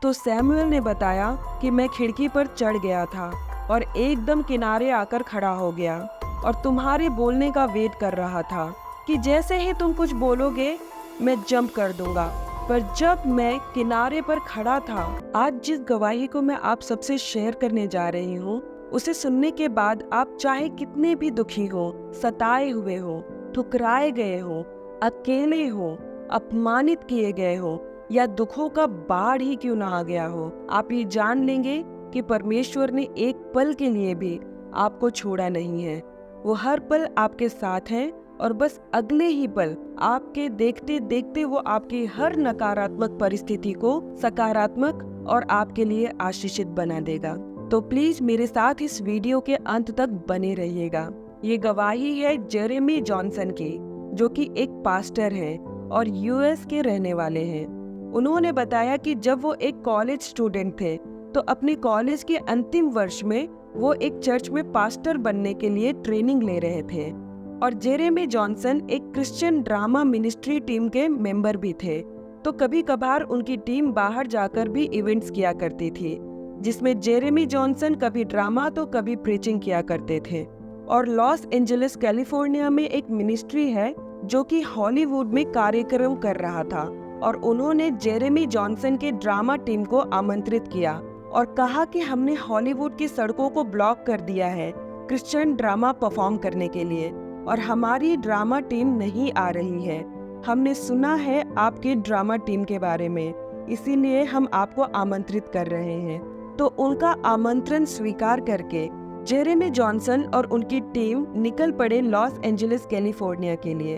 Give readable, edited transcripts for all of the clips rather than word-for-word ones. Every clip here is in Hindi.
तो सैमुअल ने बताया कि मैं खिड़की पर चढ़ गया था और एकदम किनारे आकर खड़ा हो गया और तुम्हारे बोलने का वेट कर रहा था कि जैसे ही तुम कुछ बोलोगे मैं जंप कर दूंगा। पर जब मैं किनारे पर खड़ा था, आज जिस गवाही को मैं आप सबसे शेयर करने जा रही हूँ, उसे सुनने के बाद आप चाहे कितने भी दुखी हो, सताए हुए हो, ठुकराए गए हो, अकेले हो, अपमानित किए गए हो या दुखों का बाढ़ ही क्यों ना आ गया हो, आप ये जान लेंगे कि परमेश्वर ने एक पल के लिए भी आपको छोड़ा नहीं है। वो हर पल आपके साथ है और बस अगले ही पल आपके देखते देखते वो आपकी हर नकारात्मक परिस्थिति को सकारात्मक और आपके लिए आशीषित बना देगा। तो प्लीज मेरे साथ इस वीडियो के अंत तक बने रहिएगा। ये गवाही है जेरेमी जॉनसन की, जो कि एक पास्टर है और यूएस के रहने वाले हैं। उन्होंने बताया कि जब वो एक कॉलेज स्टूडेंट थे तो अपने कॉलेज के अंतिम वर्ष में वो एक चर्च में पास्टर बनने के लिए ट्रेनिंग ले रहे थे और जेरेमी जॉनसन एक क्रिश्चियन ड्रामा मिनिस्ट्री टीम के मेंबर भी थे। तो कभी कभार उनकी टीम बाहर जाकर भी इवेंट्स किया करती थी, जिसमें जेरेमी जॉनसन कभी ड्रामा तो कभी प्रीचिंग किया करते थे। और लॉस एंजलिस कैलिफोर्निया में एक मिनिस्ट्री है जो कि हॉलीवुड में कार्यक्रम कर रहा था और उन्होंने जेरेमी जॉनसन के ड्रामा टीम को आमंत्रित किया और कहा कि हमने हॉलीवुड की सड़कों को ब्लॉक कर दिया है क्रिश्चियन ड्रामा परफॉर्म करने के लिए और हमारी ड्रामा टीम नहीं आ रही है। हमने सुना है आपके ड्रामा टीम के बारे में, इसीलिए हम आपको आमंत्रित कर रहे हैं। तो उनका आमंत्रण स्वीकार करके जेरेमी जॉनसन और उनकी टीम निकल पड़े लॉस एंजलिस कैलिफोर्निया के लिए।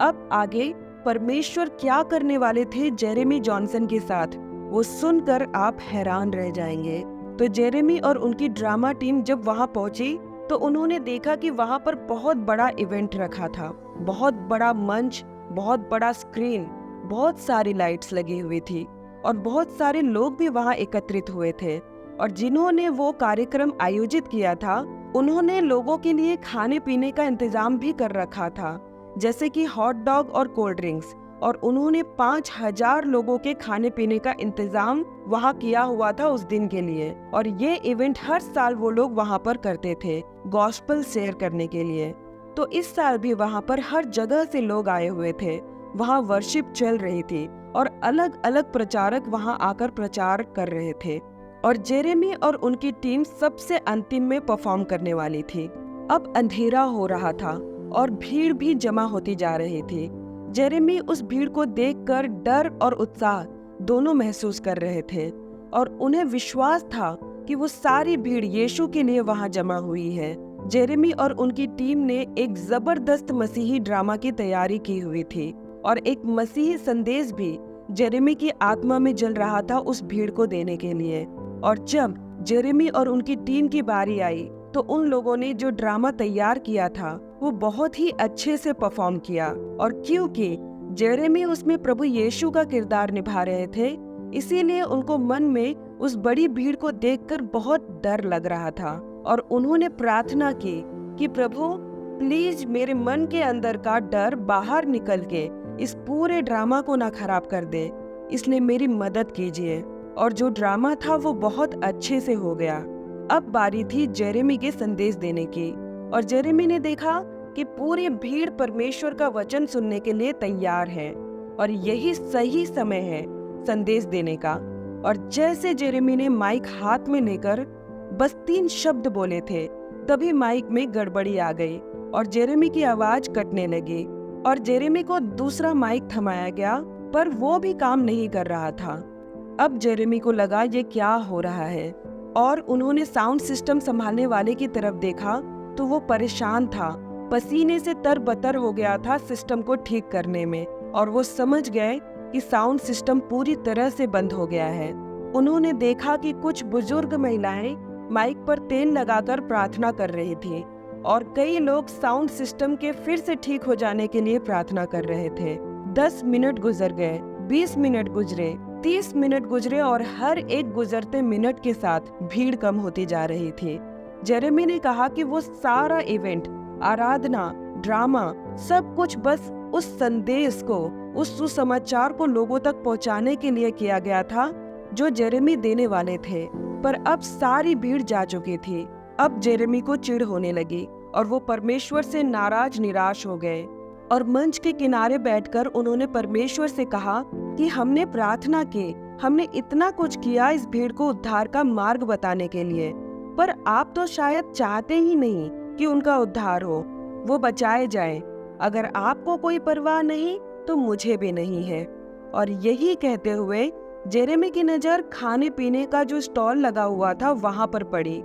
अब आगे परमेश्वर क्या करने वाले थे जेरेमी जॉनसन के साथ, वो सुनकर आप हैरान रह जाएंगे। तो जेरेमी और उनकी ड्रामा टीम जब वहां पहुंची तो उन्होंने देखा कि वहां पर बहुत बड़ा इवेंट रखा था, बहुत बड़ा मंच, बहुत बड़ा स्क्रीन, बहुत सारी लाइट्स लगी हुई थी और बहुत सारे लोग भी वहां एकत्रित हुए थे। और जिन्होंने वो कार्यक्रम आयोजित किया था उन्होंने लोगों के लिए खाने पीने का इंतजाम भी कर रखा था, जैसे कि हॉट डॉग और कोल्ड ड्रिंक्स, और उन्होंने 5000 लोगों के खाने पीने का इंतजाम वहां किया हुआ था उस दिन के लिए। और ये इवेंट हर साल वो लोग वहां पर करते थे गॉस्पेल शेयर करने के लिए। तो इस साल भी वहां पर हर जगह से लोग आए हुए थे, वहां वर्शिप चल रही थी और अलग अलग प्रचारक वहां आकर प्रचार कर रहे थे और जेरेमी और उनकी टीम सबसे अंतिम में परफॉर्म करने वाली थी। अब अंधेरा हो रहा था और भीड़ भी जमा होती जा रही थी। जेरेमी उस भीड़ को देखकर डर और उत्साह दोनों महसूस कर रहे थे और उन्हें विश्वास था कि वो सारी भीड़ यीशु के लिए वहां जमा हुई है। जेरेमी और उनकी टीम ने एक जबरदस्त मसीही ड्रामा की तैयारी की हुई थी और एक मसीही संदेश भी जेरेमी की आत्मा में जल रहा था उस भीड़ को देने के लिए। और जब जेरेमी और उनकी टीम की बारी आई तो उन लोगों ने जो ड्रामा तैयार किया था वो बहुत ही अच्छे से परफॉर्म किया। और क्योंकि जेरेमी उसमें प्रभु यीशु का किरदार निभा रहे थे, इसीलिए उनको मन में उस बड़ी भीड़ को देखकर बहुत डर लग रहा था और उन्होंने प्रार्थना की कि प्रभु प्लीज मेरे मन के अंदर का डर बाहर निकल के इस पूरे ड्रामा को ना खराब कर दे, इसलिए मेरी मदद कीजिए। और जो ड्रामा था वो बहुत अच्छे से हो गया। अब बारी थी जेरेमी के संदेश देने की और जेरेमी ने देखा कि पूरी भीड़ परमेश्वर का वचन सुनने के लिए तैयार है और यही सही समय है संदेश देने का। और जैसे जेरेमी ने माइक हाथ में लेकर बस 3 शब्द बोले थे, तभी माइक में गड़बड़ी आ गई और जेरेमी की आवाज कटने लगी और जेरेमी को दूसरा माइक थमाया गया, पर वो भी काम नहीं कर रहा था। अब जेरेमी को लगा ये क्या हो रहा है और उन्होंने साउंड सिस्टम संभालने वाले की तरफ देखा तो वो परेशान था, पसीने से तरबतर हो गया था सिस्टम को ठीक करने में और वो समझ गए कि साउंड सिस्टम पूरी तरह से बंद हो गया है। उन्होंने देखा कि कुछ बुजुर्ग महिलाएं माइक पर तेल लगाकर प्रार्थना कर रही थी और कई लोग साउंड सिस्टम के फिर से ठीक हो जाने के लिए प्रार्थना कर रहे थे। 10 मिनट गुजर गए, 20 मिनट गुजरे, 30 मिनट गुजरे और हर एक गुजरते मिनट के साथ भीड़ कम होती जा रही थी। जेरेमी ने कहा कि वो सारा इवेंट, आराधना, ड्रामा, सब कुछ बस उस संदेश को, उस सुसमाचार को लोगों तक पहुंचाने के लिए किया गया था जो जेरेमी देने वाले थे, पर अब सारी भीड़ जा चुकी थी। अब जेरेमी को चिढ़ होने लगी और वो परमेश्वर से नाराज निराश हो गए और मंच के किनारे बैठकर उन्होंने परमेश्वर से कहा कि हमने प्रार्थना की, हमने इतना कुछ किया इस भीड़ को उद्धार का मार्ग बताने के लिए, पर आप तो शायद चाहते ही नहीं कि उनका उद्धार हो, वो बचाए जाए। अगर आपको कोई परवाह नहीं तो मुझे भी नहीं है। और यही कहते हुए जेरेमी की नजर खाने पीने का जो स्टॉल लगा हुआ था वहां पर पड़ी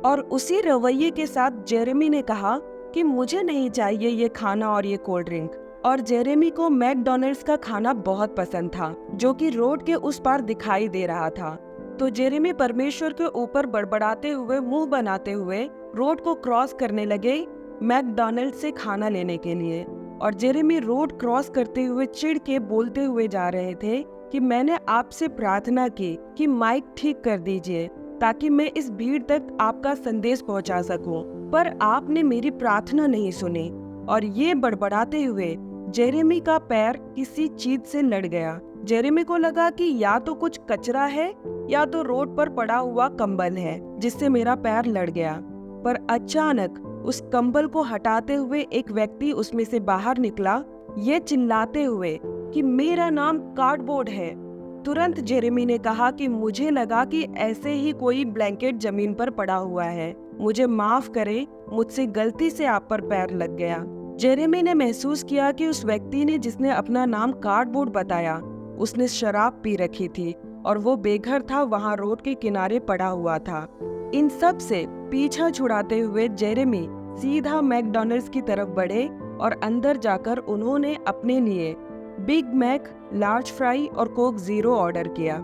और उसी रवैये के साथ जेरेमी ने कहा कि मुझे नहीं चाहिए ये खाना और ये कोल्ड ड्रिंक। और जेरेमी को मैकडॉनल्ड्स का खाना बहुत पसंद था, जो कि रोड के उस पार दिखाई दे रहा था। तो जेरेमी परमेश्वर के ऊपर बड़बड़ाते हुए, मुंह बनाते हुए रोड को क्रॉस करने लगे मैकडॉनल्ड्स से खाना लेने के लिए। और जेरेमी रोड क्रॉस करते हुए चिढ़ के बोलते हुए जा रहे थे कि मैंने आपसे प्रार्थना की कि माइक ठीक कर दीजिए ताकि मैं इस भीड़ तक आपका संदेश पहुंचा सकूं, पर आपने मेरी प्रार्थना नहीं सुनी। और ये बड़बड़ाते हुए जेरेमी का पैर किसी चीज से लड़ गया। जेरेमी को लगा कि या तो कुछ कचरा है या तो रोड पर पड़ा हुआ कंबल है जिससे मेरा पैर लड़ गया। पर अचानक उस कंबल को हटाते हुए एक व्यक्ति उसमें से बाहर निकला, ये चिल्लाते हुए कि मेरा नाम कार्डबोर्ड है। तुरंत जेरेमी ने कहा कि मुझे लगा कि ऐसे ही कोई ब्लैंकेट जमीन पर पड़ा हुआ है, मुझे माफ करें, मुझसे गलती से आप पर पैर लग गया। जेरेमी ने महसूस किया कि उस व्यक्ति ने जिसने अपना नाम कार्डबोर्ड बताया, उसने शराब पी रखी थी और वो बेघर था, वहां रोड के किनारे पड़ा हुआ था। इन सब से पीछा छुड़ाते हुए जेरेमी सीधा मैकडॉनल्ड्स की तरफ बढ़े और अंदर जाकर उन्होंने अपने लिए बिग मैक, लार्ज फ्राई और कोक जीरो ऑर्डर किया,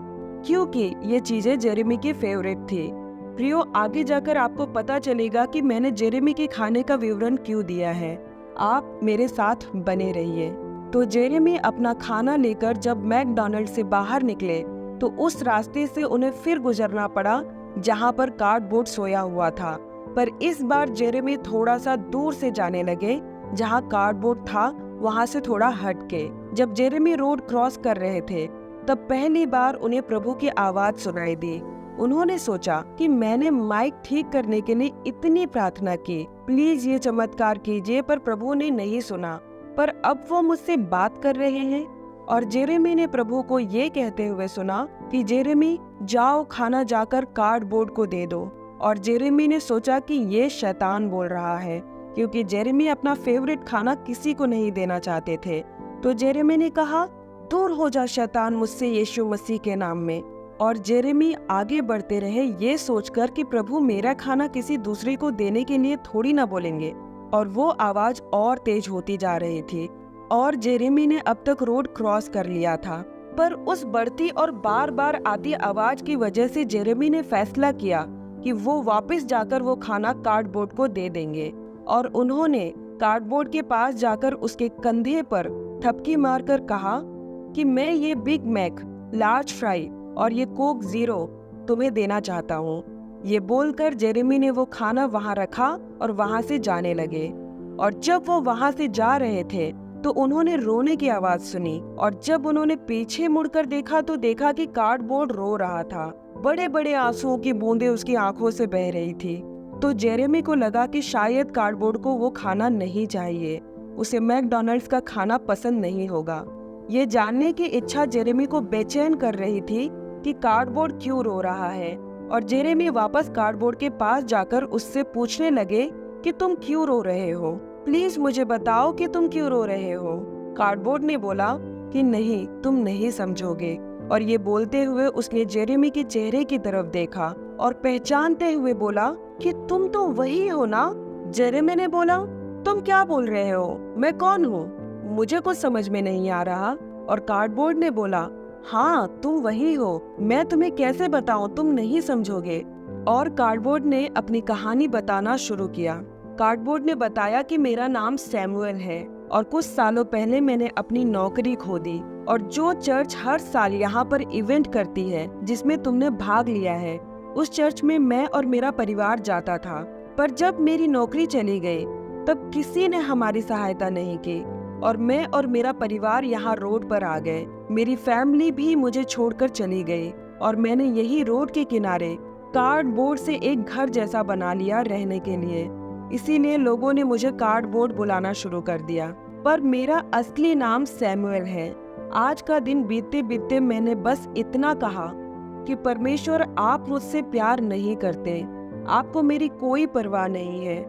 क्योंकि ये चीजें जेरेमी की फेवरेट थी। प्रियो, आगे जाकर आपको पता चलेगा कि मैंने जेरेमी के खाने का विवरण क्यों दिया है। आप मेरे साथ बने रहिए। तो जेरेमी अपना खाना लेकर जब मैकडॉनल्ड से बाहर निकले तो उस रास्ते से उन्हें फिर गुजरना पड़ा जहां पर कार्डबोर्ड सोया हुआ था, पर इस बार जेरेमी थोड़ा सा दूर से जाने लगे। जहां कार्डबोर्ड था वहां से थोड़ा हट के जब जेरेमी रोड क्रॉस कर रहे थे तब पहली बार उन्हें प्रभु की आवाज सुनाई दी। उन्होंने सोचा कि मैंने माइक ठीक करने के लिए इतनी प्रार्थना की, प्लीज ये चमत्कार कीजिए, पर प्रभु ने नहीं सुना। पर अब वो मुझसे बात कर रहे हैं। और जेरेमी ने प्रभु को ये कहते हुए सुना कि जेरेमी जाओ, खाना जाकर कार्डबोर्ड को दे दो। और जेरेमी ने सोचा कि ये शैतान बोल रहा है, क्योंकि जेरेमी अपना फेवरेट खाना किसी को नहीं देना चाहते थे। तो जेरेमी ने कहा, दूर हो जा शैतान मुझसे यीशु मसीह के नाम में। और जेरेमी आगे बढ़ते रहे ये सोचकर कि प्रभु मेरा खाना किसी दूसरे को देने के लिए थोड़ी ना बोलेंगे। और वो आवाज और तेज होती जा रही थी और जेरेमी ने अब तक रोड क्रॉस कर लिया था, पर उस बढ़ती और बार बार आती आवाज की वजह से जेरेमी ने फैसला किया कि वो वापस जाकर वो खाना कार्डबोर्ड को दे देंगे। और उन्होंने कार्डबोर्ड के पास जाकर उसके कंधे पर थपकी मारकर कहा कि मैं ये बिग मैक, लार्ज फ्राई और ये कोक जीरो तुम्हें देना चाहता हूँ। ये बोलकर जेरेमी ने वो खाना वहां रखा और वहां से जाने लगे। और जब वो वहां से जा रहे थे तो उन्होंने रोने की आवाज सुनी, और जब उन्होंने पीछे मुड़कर देखा तो देखा कि कार्डबोर्ड रो रहा था। बड़े बड़े आंसुओं की बूंदें उसकी आंखों से बह रही थी। तो जेरेमी को लगा कि शायद कार्डबोर्ड को वो खाना नहीं चाहिए, उसे मैकडॉनल्ड्स का खाना पसंद नहीं होगा। ये जानने की इच्छा जेरेमी को बेचैन कर रही थी कि कार्डबोर्ड क्यों रो रहा है। और जेरेमी वापस कार्डबोर्ड के पास जाकर उससे पूछने लगे कि तुम क्यों रो रहे हो, प्लीज मुझे बताओ कि तुम क्यों रो रहे हो। कार्डबोर्ड ने बोला कि नहीं, तुम नहीं समझोगे। और ये बोलते हुए उसने जेरेमी के चेहरे की तरफ देखा और पहचानते हुए बोला कि तुम तो वही हो ना। जेरेमी ने बोला, तुम क्या बोल रहे हो, मैं कौन हूँ, मुझे कुछ समझ में नहीं आ रहा। और कार्डबोर्ड ने बोला, हाँ तुम वही हो, मैं तुम्हें कैसे बताऊं, तुम नहीं समझोगे। और कार्डबोर्ड ने अपनी कहानी बताना शुरू किया। कार्डबोर्ड ने बताया कि मेरा नाम सैमुअल है और कुछ सालों पहले मैंने अपनी नौकरी खो दी, और जो चर्च हर साल यहाँ पर इवेंट करती है जिसमें तुमने भाग लिया है, उस चर्च में मैं और मेरा परिवार जाता था। पर जब मेरी नौकरी चली गई तब किसी ने हमारी सहायता नहीं की और मैं और मेरा परिवार यहाँ रोड पर आ गए। मेरी फैमिली भी मुझे छोड़कर चली गई और मैंने यही रोड के किनारे कार्डबोर्ड से एक घर जैसा बना लिया रहने के लिए। इसीलिए लोगों ने मुझे कार्डबोर्ड बुलाना शुरू कर दिया। पर मेरा असली नाम सैमुअल है। आज का दिन बीतते बीतते मैंने बस इतना कहा कि परमेश्वर, आप मुझसे प्यार नहीं करते, आपको मेरी कोई परवाह नहीं है।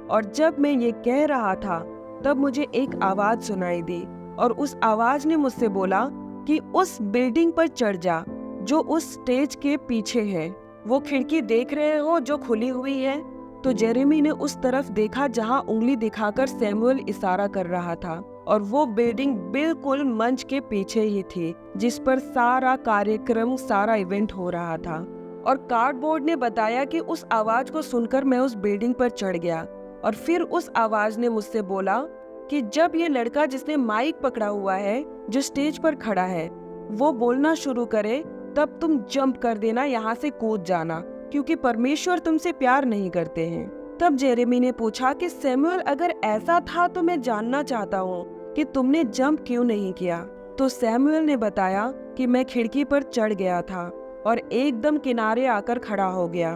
और जब मैं ये कह रहा था तब मुझे एक आवाज सुनाई दी और उस आवाज ने मुझसे बोला कि उस बिल्डिंग पर चढ़ जा जो उस स्टेज के पीछे है। वो खिड़की देख रहे हो जो खुली हुई है? तो जेरेमी ने उस तरफ देखा जहां उंगली दिखाकर सैमुअल इशारा कर रहा था, और वो बिल्डिंग बिल्कुल मंच के पीछे ही थी जिस पर सारा कार्यक्रम, सारा इवेंट हो रहा था। और कार्डबोर्ड ने बताया कि उस आवाज को सुनकर मैं उस बिल्डिंग पर चढ़ गया। और फिर उस आवाज ने मुझसे बोला कि जब ये लड़का जिसने माइक पकड़ा हुआ है, जो स्टेज पर खड़ा है, वो बोलना शुरू करे तब तुम जंप कर देना, यहाँ से कूद जाना, क्योंकि परमेश्वर तुमसे प्यार नहीं करते हैं। तब जेरेमी ने पूछा कि सैमुअल, अगर ऐसा था तो मैं जानना चाहता हूँ कि तुमने जंप क्यों नहीं किया। तो सैमुअल ने बताया कि मैं खिड़की पर चढ़ गया था और एकदम किनारे आकर खड़ा हो गया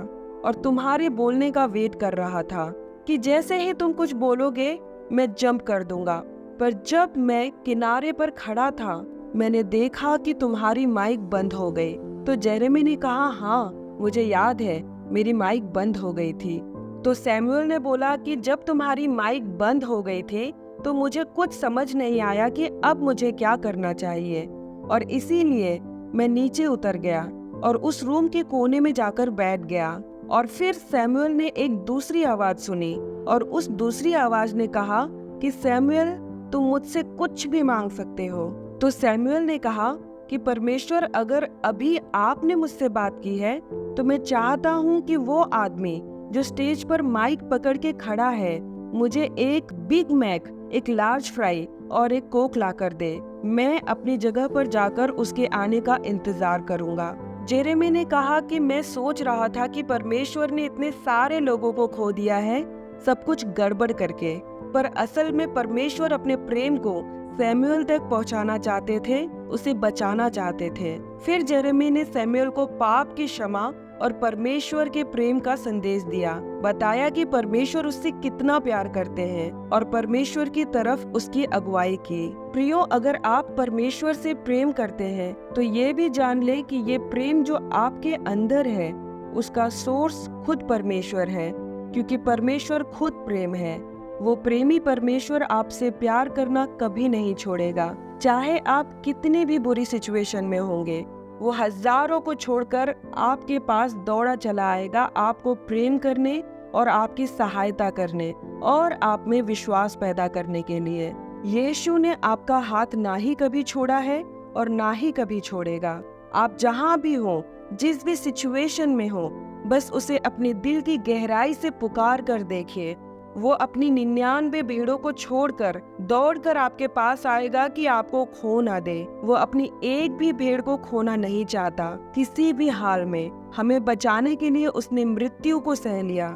और तुम्हारे बोलने का वेट कर रहा था कि जैसे ही तुम कुछ बोलोगे मैं जंप कर दूंगा। पर जब मैं किनारे पर खड़ा था मैंने देखा कि तुम्हारी माइक बंद हो गई। तो जेरेमी ने कहा, हाँ मुझे याद है, मेरी माइक बंद हो गई थी। तो सैमुअल ने बोला कि जब तुम्हारी माइक बंद हो गई थी तो मुझे कुछ समझ नहीं आया कि अब मुझे क्या करना चाहिए, और इसीलिए मैं नीचे उतर गया और उस रूम के कोने में जाकर बैठ गया। और फिर सैमुअल ने एक दूसरी आवाज सुनी और उस दूसरी आवाज ने कहा कि सैमुअल, तुम मुझसे कुछ भी मांग सकते हो। तो सैमुअल ने कहा कि परमेश्वर, अगर अभी आपने मुझसे बात की है तो मैं चाहता हूँ कि वो आदमी जो स्टेज पर माइक पकड़ के खड़ा है मुझे एक बिग मैक, एक लार्ज फ्राई और एक कोक ला कर दे। मैं अपनी जगह पर जाकर उसके आने का इंतजार करूंगा। जेरेमी ने कहा कि मैं सोच रहा था कि परमेश्वर ने इतने सारे लोगों को खो दिया है सब कुछ गड़बड़ करके, पर असल में परमेश्वर अपने प्रेम को सैमुअल तक पहुंचाना चाहते थे, उसे बचाना चाहते थे। फिर जेरेमी ने सैमुअल को पाप की क्षमा और परमेश्वर के प्रेम का संदेश दिया, बताया कि परमेश्वर उससे कितना प्यार करते हैं और परमेश्वर की तरफ उसकी अगुवाई की। प्रियो, अगर आप परमेश्वर से प्रेम करते हैं तो ये भी जान ले कि ये प्रेम जो आपके अंदर है उसका सोर्स खुद परमेश्वर है, क्योंकि परमेश्वर खुद प्रेम है। वो प्रेमी परमेश्वर आपसे प्यार करना कभी नहीं छोड़ेगा, चाहे आप कितनी भी बुरी सिचुएशन में होंगे। वो हजारों को छोड़कर आपके पास दौड़ा चला आएगा, आपको प्रेम करने और आपकी सहायता करने और आप में विश्वास पैदा करने के लिए। यीशु ने आपका हाथ ना ही कभी छोड़ा है और ना ही कभी छोड़ेगा। आप जहाँ भी हो, जिस भी सिचुएशन में हो, बस उसे अपने दिल की गहराई से पुकार कर देखिए। वो अपनी 99 भेड़ों को छोड़कर दौड़कर आपके पास आएगा कि आपको खो ना दे। वो अपनी एक भी भेड़ को खोना नहीं चाहता। किसी भी हाल में हमें बचाने के लिए उसने मृत्यु को सह लिया।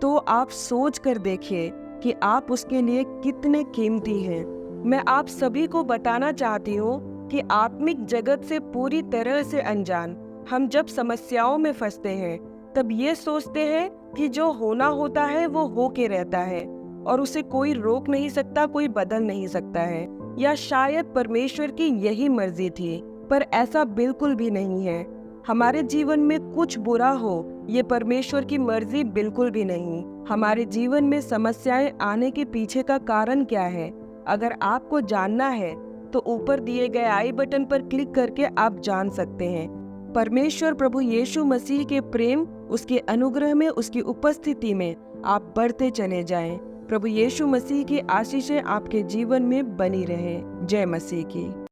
तो आप सोच कर देखिए कि आप उसके लिए कितने कीमती हैं। मैं आप सभी को बताना चाहती हूँ कि आत्मिक जगत से पूरी तरह से अनजान हम जब समस्याओं में फंसते हैं तब ये सोचते हैं कि जो होना होता है वो हो के रहता है और उसे कोई रोक नहीं सकता, कोई बदल नहीं सकता है, या शायद परमेश्वर की यही मर्जी थी। पर ऐसा बिल्कुल भी नहीं है। हमारे जीवन में कुछ बुरा हो ये परमेश्वर की मर्जी बिल्कुल भी नहीं। हमारे जीवन में समस्याएं आने के पीछे का कारण क्या है, अगर आपको जानना है तो ऊपर दिए गए आई बटन पर क्लिक करके आप जान सकते हैं। परमेश्वर प्रभु यीशु मसीह के प्रेम, उसके अनुग्रह में, उसकी उपस्थिति में आप बढ़ते चले जाएं। प्रभु यीशु मसीह की आशीषें आपके जीवन में बनी रहें। जय मसीह की।